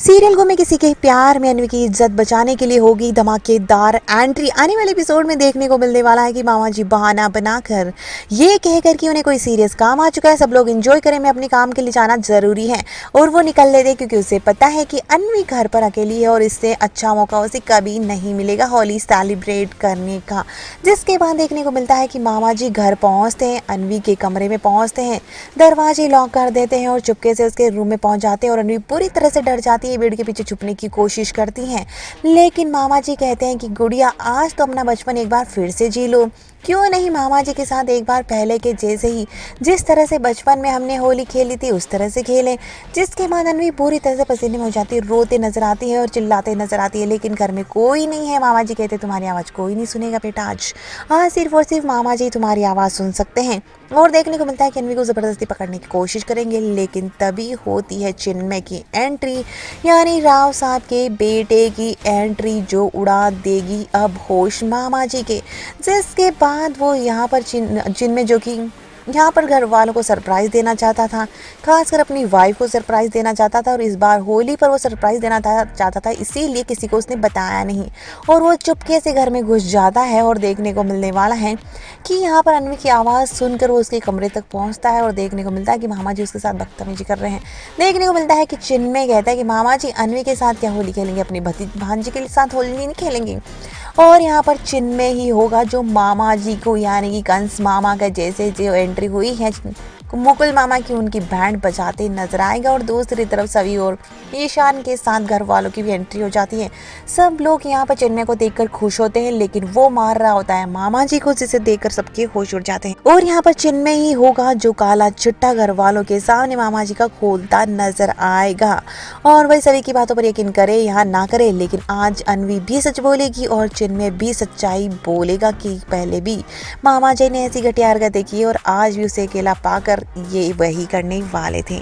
Serial को में किसी के प्यार में अनवी की इज्जत बचाने के लिए होगी धमाकेदार एंट्री। आने वाले एपिसोड में देखने को मिलने वाला है कि मामा जी बहाना बनाकर ये कहकर कि उन्हें कोई सीरियस काम आ चुका है, सब लोग एंजॉय करें, मैं अपने काम के लिए जाना जरूरी है, और वो निकल लेते क्योंकि उसे पता है कि अनवी घर पर अकेली है और इससे अच्छा मौका उसे कभी नहीं मिलेगा होली सेलिब्रेट करने का। जिसके बाद देखने को मिलता है कि मामा जी घर पहुंचते हैं, अनवी के कमरे में पहुंचते हैं, दरवाजे लॉक कर देते हैं और चुपके से उसके रूम में पहुंच जाते हैं और अनवी पूरी तरह से डर जाती है, बेड के पीछे छुपने की कोशिश करती हैं। लेकिन मामा जी कहते हैं कि गुड़िया आज तो अपना बचपन एक बार फिर से जी लो, क्यों नहीं मामा जी के साथ एक बार पहले के जैसे ही, जिस तरह से बचपन में हमने होली खेली थी उस तरह से खेलें। जिसके बाद अनवी पूरी तरह से पसीने में हो जाती है, रोते नजर आती है और चिल्लाते नजर आती है, लेकिन घर में कोई नहीं है। मामा जी कहते तुम्हारी आवाज़ कोई नहीं सुनेगा बेटा, आज सिर्फ और सिर्फ मामा जी तुम्हारी आवाज़ सुन सकते हैं। और देखने को मिलता है कि अनवी को ज़बरदस्ती पकड़ने की कोशिश करेंगे, लेकिन तभी होती है चिन्मय की एंट्री, यानी राव साहब के बेटे की एंट्री, जो उड़ा देगी अब होश मामा जी के। जिसके बाद वो यहाँ पर चिन्मय जो कि यहाँ पर घर वालों को सरप्राइज़ देना चाहता था, खासकर अपनी वाइफ को सरप्राइज़ देना चाहता था, और इस बार होली पर वो सरप्राइज़ देना चाहता था, इसीलिए किसी को उसने बताया नहीं और वो चुपके से घर में घुस जाता है। और देखने को मिलने वाला है कि यहाँ पर अनवी की आवाज़ सुनकर वो उसके कमरे तक पहुँचता है और देखने को मिलता है कि मामा जी उसके साथ बदतमीजी कर रहे हैं। देखने को मिलता है कि चिन्मय कहता है कि मामा जी अनवी के साथ क्या होली खेलेंगे, अपनी भांजी के साथ होली नहीं खेलेंगे, और यहाँ पर चिन्मय ही होगा जो मामा जी को, यानी कि कंस मामा का जैसे जो एंट्री हुई है मुकुल मामा की, उनकी बैंड बजाते नजर आएगा। और दूसरी तरफ सभी और ईशान के साथ घर वालों की भी एंट्री हो जाती है। सब लोग यहाँ पर चिन्मय को देखकर खुश होते हैं, लेकिन वो मार रहा होता है मामा जी को, जिसे देखकर सबके होश उड़ जाते हैं। और यहाँ पर चिन्मय ही होगा जो काला चिट्टा घर वालों के सामने मामा जी का खोलता नजर आएगा। और वही सभी की बातों पर यकीन करे या ना करे, लेकिन आज अनवी भी सच बोलेगी और चिन्मय भी सच्चाई बोलेगा कि पहले भी मामा जी ने ऐसी घटिया हरकतें की और आज भी उसे अकेला पाकर ये वही करने वाले थे।